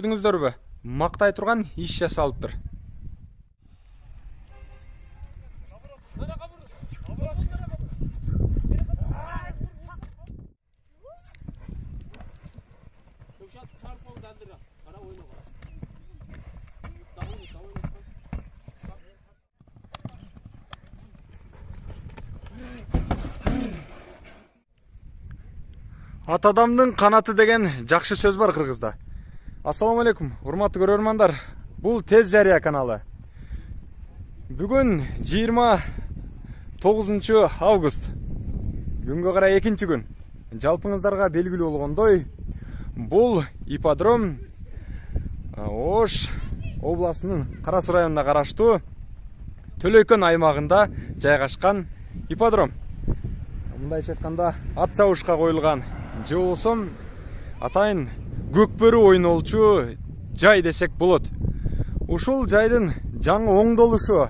Көрдүңүздөрбү? Мактай турган иш жасалыптыр. Ат адамдын канаты деген жакшы сөз бар кыргызда. Ассаламу алейкум, урматтуу көрөрмандар. Бул Тез Жарыя каналы. Бүгүн 29 август. Күнгө карай экинчи күн. Жалпыңыздарга белгилүү болгондой, бул ипподром Ош областынын Кара Суу районуна караштуу Төлөйкөн аймагында жайгашкан ипподром. Мындайча айтканда, ат чабышка коюлган же болсо атайын көкбөрү ойнолчу жай десек болот. Ушул жайдын жаңы оңдолушу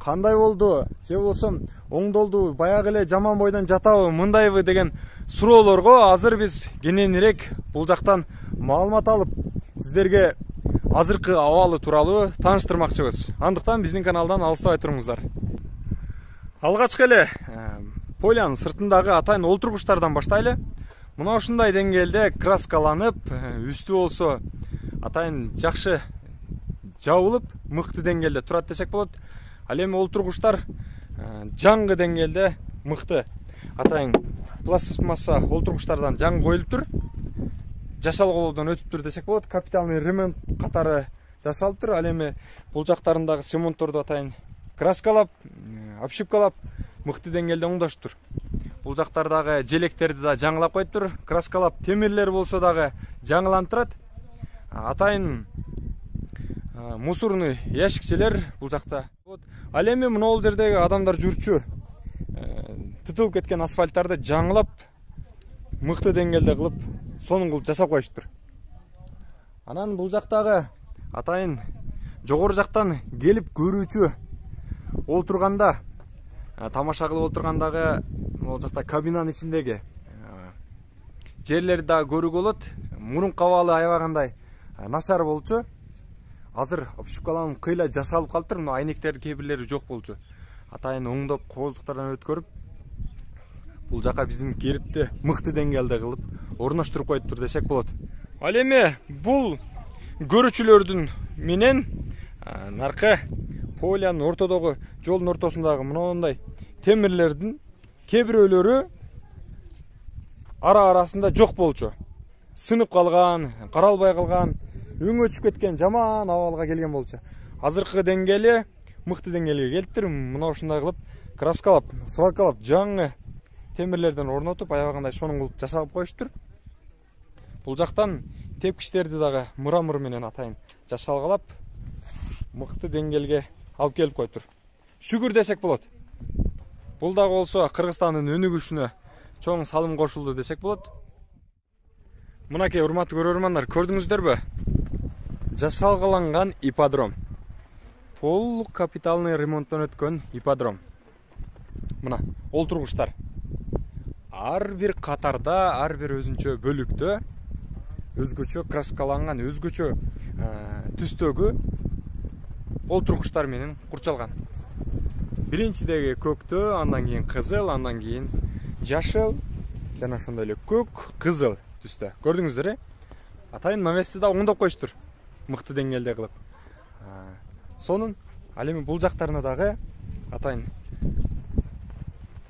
кандай болду? Же болсо оңдолду, баягы эле жаман бойдон жатабы, мындайбы деген суроолорго азыр биз кененирээк бул жактан маалымат алып, сиздерге азыркы абалы тууралуу тааныштырмакчыбыз. Андыктан биздин каналдан алыстабай туруңуздар. Алгачкы эле полянын сыртындагы атайын олтургучтардан баштайлы. Мына ушундай деңгээлде краскаланып, үстү болсо атайын жакшы жабылып, мыкты деңгээлде турат десек болот. Ал эми олтургучтар жаңгы деңгээлде мыкты атайын пластмасса олтургучтардан жаңы коюлуптур. Жасалголоодон өтүптүр десек болот. Капиталный ремонт катары жасалыптыр. Ал эми бул жактарындагы семонтторду атайын краскалап, обшивкалап, мыкты деңгээлде оңдоштур. Бул жактардагы желектерди да жаңылап коюптур. Краскалап, темирлер болсо дагы жаңыланып турат. Атайын мусорный ящикчелер бул жакта. Ал эми мына жердеги адамдар жүрчү тытылып кеткен асфальттарды жаңылап, мыкты деңгээлде кылып, сонун кылып жасап коюштур. Анан бул жактагы атайын жогору жактан келип көрүүчү олтурганда, тамаша кылып олтургандагы ол жакта кабинанын ичиндеги жерлерди да көрүүгө болот. Мурунку абалы аябагандай начар болчу. Азыр обшивкаланып кыйла жасалып калыптыр. Мына айнектер кээ-бирлери жок болчу. Атайын оңдоп, кооздуктардан өткөрүп, бул жака биздин келипти мыкты деңгээлде кылып орноштуруп коюптур десек болот. Ал эми бул көрүүчүлөрдүн менен наркы полянын ортодогу жолдун ортосундагы мындай темирлердин кээ бирөөлөрү арасында жок болчу. Сынып калган, каралбай калган, өңү өчүп кеткен, жаман абалга келген болчу. Азыркы деңгээли мыкты деңгээлге келиптир. Мына ушундай кылып краскалап, сваркалап, жаңы темирлерден орнотуп, аябагандай сонун кылып жасалып коюштур. Бул жактан тепкичтерди дагы мырамыр менен атайын жасалгалап, мыкты деңгээлге алып келип коюптур. Шүгүр десек болот. Бул дагы болсо Кыргызстандын өнүгүшүнө чоң салым кошулду десек болот. Мынакей урматтуу көрөрмандар, көрдүңүздөрбү? Жасалгаланган ипподром. Толук капиталный ремонттон өткөн ипподром. Мына олтургучтар. Ар бир катарда, ар бир өзүнчө бөлүктө өзгөчө краскаланган, өзгөчө түстөгү олтургучтар менен курчалган. Биринчидеги көктө, андан кийин кызыл, андан кийин жашыл, жана ошондой эле көк, кызыл түстө. Көрдүңүздөр, атайын навести да оңдоп коюштур, мыкты деңгээлде кылып. Сонун, ал эми бул жактарына дагы атайын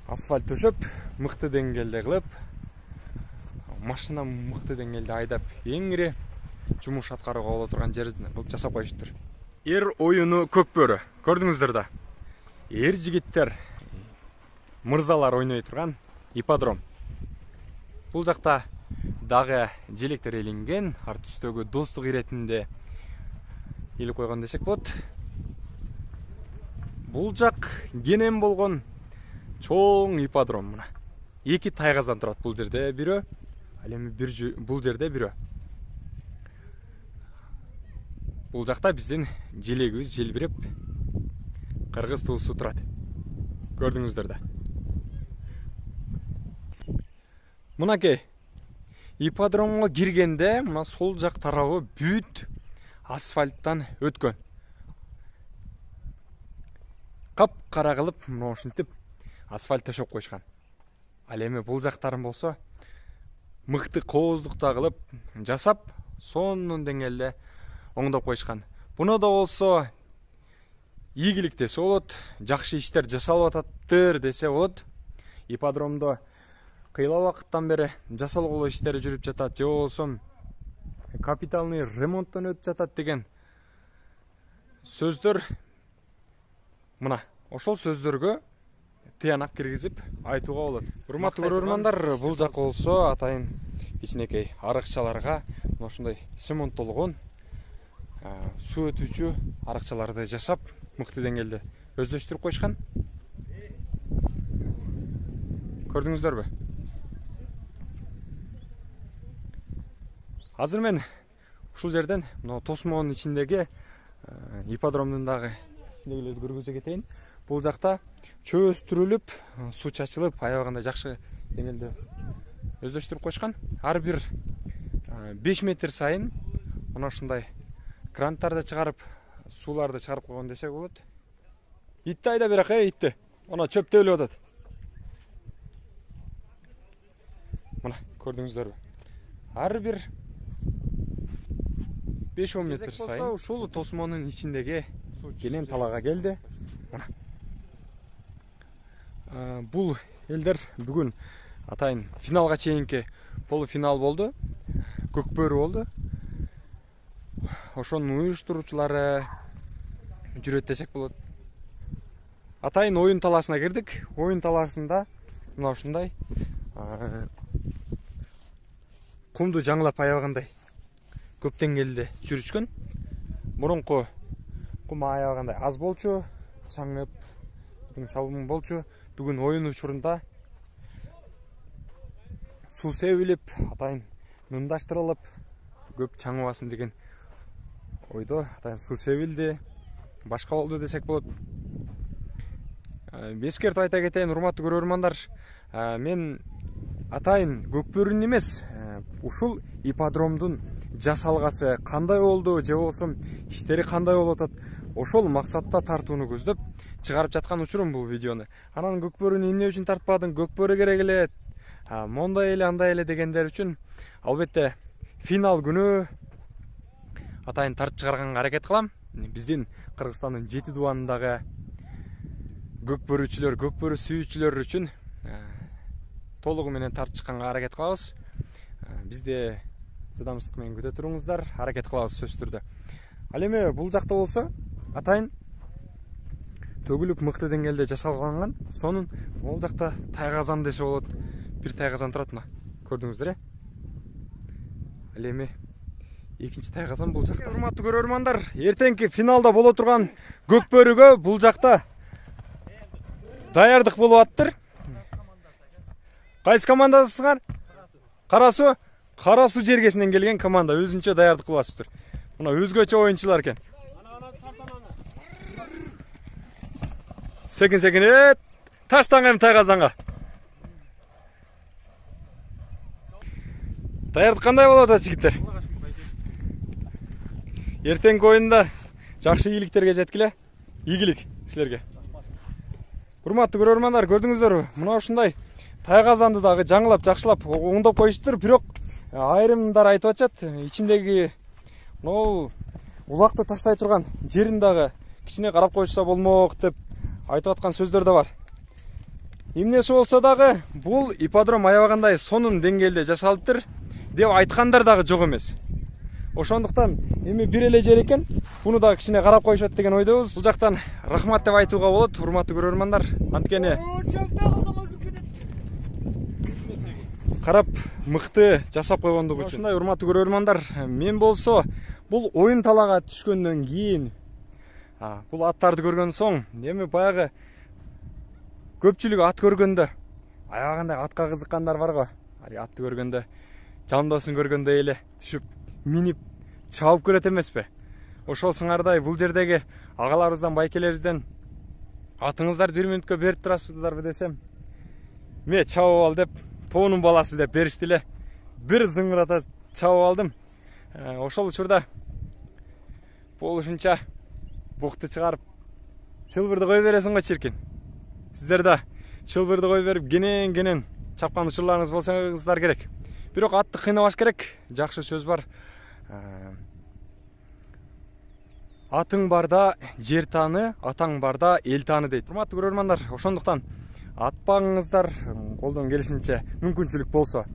асфальт төшөп, мыкты деңгээлде кылып, машина мыкты деңгээлде айдап, эңири жумуш аткарууга боло турган жерин кылып жасап коюштур. Эр оюну көкбөрү. Көрдүңүздөр да. Эр жигиттер, мырзалар ойной турган ипподром. Бул жакта дагы желектер илинген, ар түстөгү достук иретинде илип койгон десек болот. Бул жак кенен болгон чоң ипподром мына. Эки тайгаздан турат бул жерде бирөө, ал эми бул жерде бирөө. Бул жакта биздин желегибиз желбиреп, кыргыз туусу турат. Көрдүңүздөр да. Мынакей ипподромго киргенде мына сол жак тарабы бүт асфальттан өткөн. Кап-кара кылып, мына ушинтип асфальт төшөп койшкан. Ал эми бул жактарын болсо мыкты кооздукта кылып жасап, сонун деңгээлде оңдоп койшкан. Буну да болсо ийгилик десе болот, жакшы иштер жасалып ататтыр десе болот. Ипподромдо кыйла убакыттан бери жасалгылоо иштери жүрүп жатат, же болбосо капиталный ремонттон өтүп жатат деген сөздөр, мына ошол сөздөргө тыянак киргизип айтууга болот. Урматтуу көрөрмандар, бул жак болсо атайын кичинекей арыкчаларга мына ушундай цементтолгон суу өтүүчү арыкчаларды жасап, мыкты деңгээлде өздөштүрүп койшкан. Көрдүңүздөрбү? Азыр мен ушул жерден мына Тосмонун ичиндеги ипподромдун дагы ичиндегилерди көргөзө кетейин. Бул жакта чөө өстүрүлүп, суу чачылып, аябагандай жакшы деңгээлде өздөштүрүп койшкан. Ар бир 5 метр сайын мына ушундай крандарды чыгарып, сууларды чыгарып койгон десек болот. Итти айда берек, итти. Ана чөп төгүлүп атат. Мына көрдүңүздөрбү? Ар бир 5-10 метр сайын ушул Тосмонун ичиндеги кенен талаага келди. Бул элдер бүгүн атайын финалга чейинки полуфинал болду. Көкбөрү болду. Ошонун уюштуруучулары жүрөт десек болот. Атайын оюн талаасына кирдик. Оюн талаасында мына ушундай кумду жаңылап аябагандай көп деңгээлде жүрүшкөн. Мурунку кум аябагандай аз болчу, чаңып, чабым болчу. Бүгүн оюн учурунда суу себилип, атайын мындаштырылып, көп чаңыбасын деген ойдо атайын суу себилди, башка болду десек болот. Эскертип айта кетейин, урматтуу көрөрмандар, мен атайын көкбөрүнүн эмес, ушул ипподромдун жасалгасы кандай болду, же болбосо иштери кандай болуп атат, ошол максатта тартууну көздөп чыгарып жаткан учурум бул видеону. Анан көкбөрүнү эмне үчүн тартпадың, көкбөрү керек эле, мондай эле, андай эле дегендер үчүн албетте финал күнү атайын тартып чыгарганга аракет кылам. Биздин Кыргызстандын 7 дубанындагы көкбөрүчүлөр, көкбөрү сүйүүчүлөр үчүн толугу менен тартып чыкканга аракет кылабыз. Бизде чыдамсыздык менен күтө туруңуздар, аракет кылабыз сөзсүз түрдө. Ал эми бул жакта болсо атайын төгүлүп мыкты деңгээлде жасалган. Сонун ол жакта тайгазан десе болот. Бир тайгазан турат, мына көрдүңүздөр, Ал эми экинчи тайгазан бул жакта. Урматтуу көрөрмандар, эртеңки финалда боло турган көкбөрүгө бул жакта даярдык болуп аттыр. Кайсы командасыңар? Карасу? Карасу жергесинен келген команда өзүнчө даярдык кылып атыптыр. Мына өзгөчө оюнчулар экен. Секин таштанган тайгазанга. Даярдык кандай болуп атат жигиттер? Эртеңки оюнда жакшы ийгиликтерге жеткиле. Ийгилик силерге. Урматтуу көрөрмандар, көрдүңүздөрбү? Мына ушундай тайгазанды дагы жаңылап, жакшылап оңдоп коюштур, бирок айрымдар айтып атышат, ичиндеги могул улакты таштай турган жерин дагы кичине карап коюшса болмок деп айтып аткан сөздөр да бар. Эмнеси болсо дагы бул ипподром аябагандай сонун деңгээлде жасалыптыр деп айткандар дагы жок эмес. Ошондуктан эми бир эле жер экен, буну дагы кичине карап коюшат деген ойдобуз. Бул жактан рахмат деп айтууга болот, урматтуу көрөрмандар. Анткени карап мыкты жасап койгондугу үчүн. Ушундай урматтуу көрөрмандар, мен болсо бул оюн талаага түшкөндөн кийин бул аттарды көргөн соң, эми баягы көпчүлүк ат көргөндө аябагандай атка кызыккандар бар го. Атты көргөндө, жандосын көргөндө эле түшүп, минип, чабып көрөт эмеспи? Ошол сыңардай бул жердеги агаларыбыздан, байкелерибизден атыңыздарды 1 мүнөткө берип турасыздарбы десем, ме чабып ал деп, тоонун баласы деп беришти эле. бир зыңгырата чабып алдым. Ошол учурда болушунча букту чыгарып чылбырды кой бересиң го чиркин. Сиздер да чылбырды кой берип кенен чапкан учурларыңыз болсоңуздар керек. Бирок атты кыйнабаш керек. Жакшы сөз бар. Атың барда жер тааны, атаң барда эл тааны дейт. Урматтуу көрөрмандар, ошондуктан атпаңыздар, колдон келишинче мүмкүнчүлүк болсо.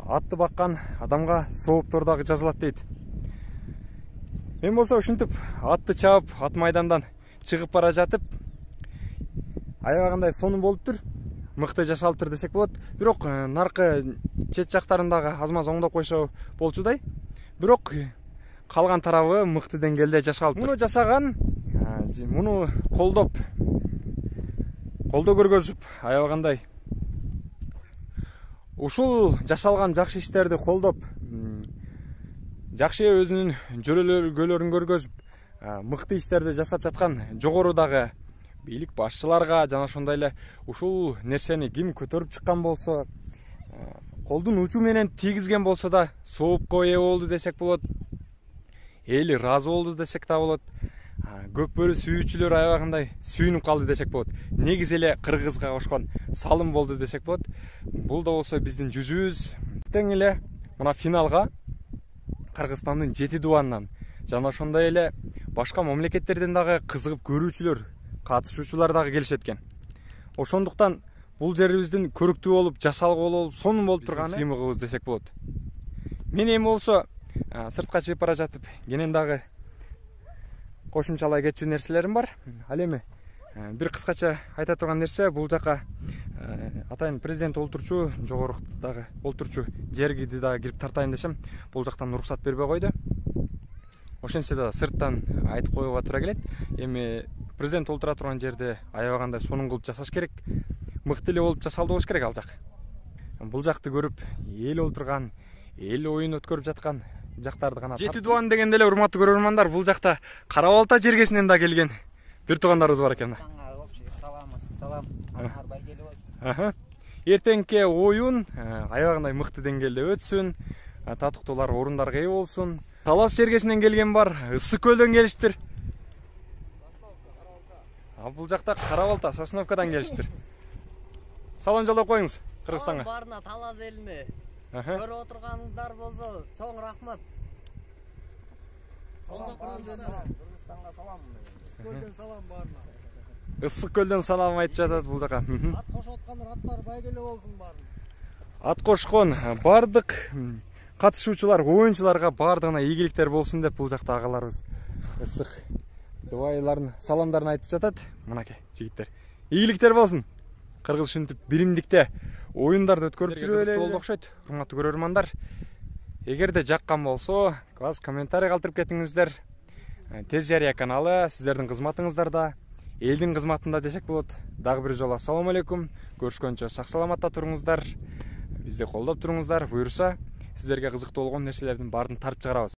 Атты баккан адамга сооптор дагы жазылат дейт. Мен болсо ушинтип атты чабып, ат майдандан чыгып бара жатып, аябагандай сонун болуптур. Мыкты жашалыптыр десек болот. Бирок наркы чет жактарындагы аз-маз оңдоп койсо болчудай. Бирок калган тарабы мыкты деңгээлде жашалыптыр. Муну жасаган, муну колдоо көргөзүп, аябагандай ушул жашалган жакшы иштерди колдоп, жакшы өзүнүн жөрөлгөлөрүн көргөзүп, мыкты иштерди жашап жаткан жогорудагы бийлик башчыларга жана ошондой эле ушул нерсени ким көтөрүп чыккан болсо, колдун учу менен тийгизген болсо да соопко ээ болду десек болот. Эли ыраазы болду десек да болот. Көкбөрү сүйүүчүлөр аябагандай сүйүнүп калды десек болот. Негизи эле кыргызга кошкон салым болду десек болот. Бул да болсо биздин жүзүбүз. Тең эле мына финалга Кыргызстандын 7 дубанынан жана ошондой эле башка мамлекеттерден дагы кызыгып көрүүчүлөр, катышуучулар дагы келишет экен. Ошондуктан бул жерибиздин көрүктүү болуп, жашалгы болуп, сонун болуп турганы сыймыгыбыз десек болот. Мен эми болсо сыртка чыгып бара жатып, кенен дагы кошумчалай кетчү нерселерим бар. Ал эми бир кыскача айта турган нерсе, бул жака атайын президент олтурчу, жогорудагы олтурчу жергиди дагы кирип тартайын десем, бул жактан уруксат бербей койду. Ошентсе да сырттан айтып коюуга туура келет. Эми президент олтура турган жерде аябагандай сонун кылып жасаш керек. Мыкты эле болуп жасалды болуш керек ал жак. Бул жакты көрүп, эл олтурган, эл оюн өткөрүп жаткан жактарды гана. 7 дубан дегенде эле урматтуу көрөрмандар, бул жакта Кара Балта жергесинен да келген бир туугандарыбыз бар экен. Салам. Эртеңки оюн аябагандай мыкты деңгээлде өтсүн, татыктуулар орундарга ээ болсун. Талас жергесинен келген бар, Ысык көлдөн келиштир. Бул жакта Кара Балта, Сосновкадан келиштир. Салам жолдоп коюңуз Кыргызстанга. Салам барына, Талас элине. Көрүп отурганыңыздар болсо, чоң рахмат. Кыргызстанга салам. Ысык көлдөн салам барына. Ысык көлдөн салам айтып жатат бул жака. Ат кошуп аткандар аттары байгеле болсун барын. Ат кошкон бардык катышуучулар, оюнчуларга бардыгына ийгиликтер болсун деп бул жакта агаларыбыз ысык дубайларын саламдарын айтып жатат. Мынакей жигиттер. Ийгиликтер болсун. Кыргыз ушинтип биримдикте оюндарды өткөрүп жүрүп болду окшойт. Урматтуу көрөрмандар, эгерде жаккан болсо, комментарий калтырып кетиңиздер. Тез жарыя каналы сиздердин кызматыңыздарда, элдин кызматында десек болот. Дагы бир жолу ассаламу алейкум. Көрүшкөнчө сак саламатта туруңуздар. Бизди колдоп туруңуздар. Буюрса, сиздерге кызыктуу болгон нерселердин баарын тарып чыгарабыз.